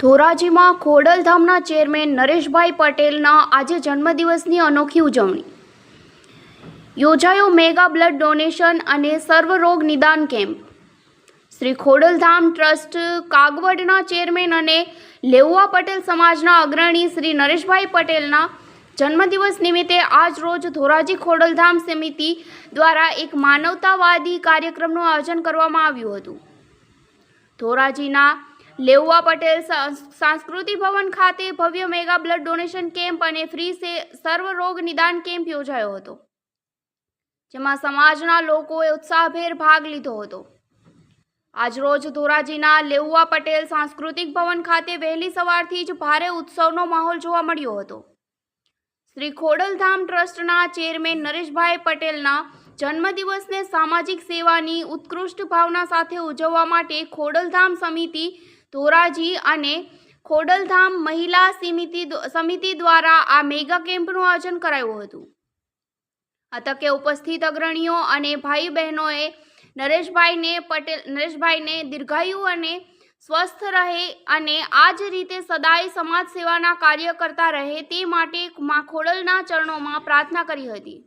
ધોરાજીમાં ખોડલધામના chairman Nareshbhai પટેલના આજે જન્મદિવસની અનોખી ઉજવણી યોજાયો. મેગા બ્લડ ડોનેશન અને સર્વરોગ નિદાન કેમ્પ. શ્રી ખોડલધામ ટ્રસ્ટ કાગવડના ચેરમેન અને લેઉવા પટેલ સમાજના અગ્રણી શ્રી નરેશભાઈ પટેલના જન્મદિવસ નિમિત્તે આજ રોજ ધોરાજી ખોડલધામ સમિતિ દ્વારા એક માનવતાવાદી કાર્યક્રમનું આયોજન કરવામાં આવ્યું હતું. ધોરાજીના લેઉવા પટેલ સાંસ્કૃતિક ભવન ખાતે ભવ્ય મેગા બ્લડ ડોનેશન કેમ્પ અને ફ્રી સર્વરોગ નિદાન કેમ્પ યોજાયો હતો, જેમાં સમાજના લોકોએ ઉત્સાહભેર ભાગ લીધો હતો. આજરોજ ધોરાજીના લેઉવા પટેલ સાંસ્કૃતિક ભવન ખાતે વહેલી સવારથી જ ભારે ઉત્સવનો માહોલ જોવા મળ્યો હતો. શ્રી ખોડલધામ ટ્રસ્ટના ચેરમેન નરેશભાઈ પટેલના જન્મદિવસને સામાજિક સેવાની ઉત્કૃષ્ટ ભાવના સાથે ઉજવવા માટે ખોડલધામ સમિતિ ધોરાજી અને ખોડલધામ મહિલા સમિતિ દ્વારા આ મેગા કેમ્પનું આયોજન કરાયું હતું. આ તકે ઉપસ્થિત અગ્રણીઓ અને ભાઈ બહેનોએ નરેશભાઈને દીર્ઘાયુ અને સ્વસ્થ રહે અને આ જ રીતે સદાય સમાજ સેવાના કાર્ય કરતા રહે તે માટે મા ખોડલના ચરણોમાં પ્રાર્થના કરી હતી.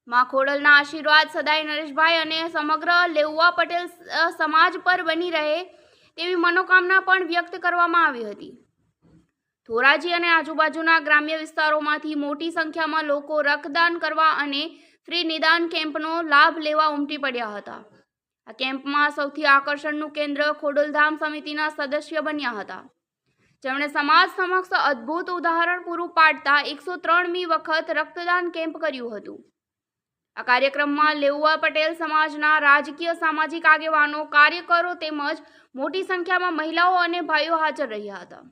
મા ખોડલના આશીર્વાદ સદાય નરેશભાઈ અને સમગ્ર લેઉવા પટેલ સમાજ પર બની રહે તેવી મનોકામના પણ વ્યક્ત કરવામાં આવી હતી. ધોરાજી અને આજુબાજુના ગ્રામ્ય વિસ્તારોમાંથી મોટી સંખ્યામાં લોકો રક્તદાન કરવા અને ફ્રી નિદાન કેમ્પનો લાભ લેવા ઉમટી પડ્યા હતા. આ કેમ્પમાં સૌથી આકર્ષણનું કેન્દ્ર ખોડલધામ સમિતિના સદસ્ય બન્યા હતા, જેમણે સમાજ સમક્ષ અદ્ભુત ઉદાહરણ પૂરું પાડતા 103મી વખત રક્તદાન કેમ્પ કર્યું હતું. આ કાર્યક્રમમાં લેઉવા પટેલ સમાજના રાજકીય સામાજિક આગેવાનો, કાર્યકરો તેમજ મોટી સંખ્યામાં મહિલાઓ અને ભાઈઓ હાજર રહ્યા હતા.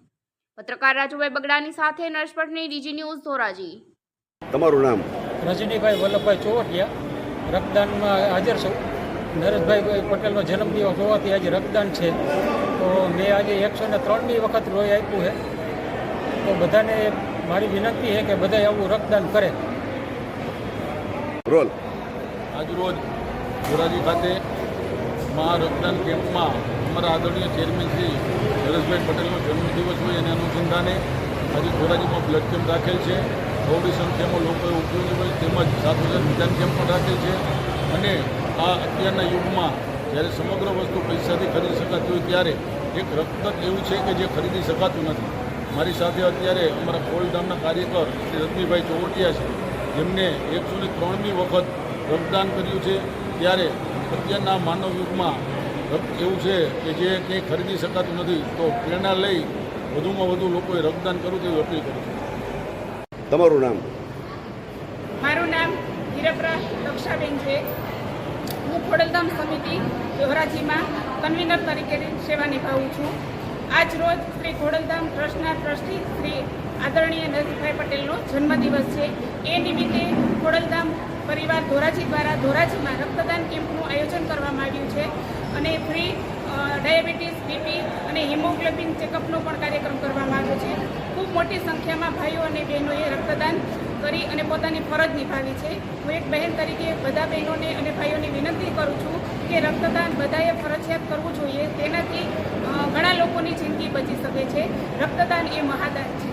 પત્રકાર રાજુભાઈ બગડાની સાથે નરેશ પટની, ડીજી ન્યૂઝ, ધોરાજી. તમારું નામ? રજનીભાઈ વલ્લભભાઈ ચોવટિયા. રક્તદાનમાં હાજર છું. નરેશભાઈ પટેલનો જન્મદિવસ હોવાથી આજે રક્તદાન છે, તો મેં આજે 103મી વખત લોહી આપ્યું છે. તો બધાને મારી વિનંતી છે કે બધા આવું રક્તદાન કરે. રોલ. આજરોજ ધોરાજી ખાતે રક્તદાન કેમ્પમાં અમારા આદરણીય ચેરમેન શ્રી નરેશભાઈ પટેલનો જન્મદિવસ હોય એને અનુસંધાને આજે ધોરાજીમાં બ્લડ કેમ્પ રાખેલ છે. બહોળી સંખ્યામાં લોકોએ ઉપયોગી હોય તેમજ સાથે નિદાન કેમ્પ પણ રાખેલ છે. અને આ અત્યારના યુગમાં જ્યારે સમગ્ર વસ્તુ પૈસાથી ખરીદી શકાતી હોય ત્યારે એક રક્તદાન એવું છે કે જે ખરીદી શકાતું નથી. મારી સાથે અત્યારે અમારા ખોડલધામના કાર્યકર શ્રી રજનીભાઈ ચોવટિયા છે, જેમને 103મી વખત રક્તદાન કર્યું છે. ત્યારે અત્યારના માનવ યુગમાં એવું છે કે જે કંઈ ખરીદી શકાતું નથી, તો પ્રેરણા લઈ વધુમાં વધુ લોકોએ રક્તદાન કરવું તેવી અપીલ કરું છું. તમારું નામ? મારું નામ હિરપરા દક્ષાબેન છે. હું ખોડલધામ સમિતિ ધોરાજીમાં કન્વીનર તરીકે સેવા નિભાવું છું. આજ રોજ શ્રી ખોડલધામ ટ્રસ્ટના ટ્રસ્ટી શ્રી આદરણીય નરેશભાઈ પટેલનો જન્મદિવસ છે. એ નિમિત્તે ખોડલધામ પરિવાર ધોરાજી દ્વારા ધોરાજીમાં રક્તદાન કેમ્પનું આયોજન કરવામાં આવ્યું છે અને ફ્રી ડાયાબિટીસ, બીપી અને હિમોગ્લોબિન ચેકઅપનો પણ કાર્યક્રમ કરવામાં આવ્યો છે. ખૂબ મોટી સંખ્યામાં ભાઈઓ અને બહેનોએ રક્તદાન કરી અને પોતાની ફરજ નિભાવી છે. હું એક બહેન તરીકે બધા બહેનોને અને ભાઈઓને વિનંતી કરું છું કે રક્તદાન બધાએ ફરજિયાત કરવું જોઈએ. તેનાથી ઘણા લોકોની જિંદગી બચી શકે છે. રક્તદાન એ મહાદાન છે.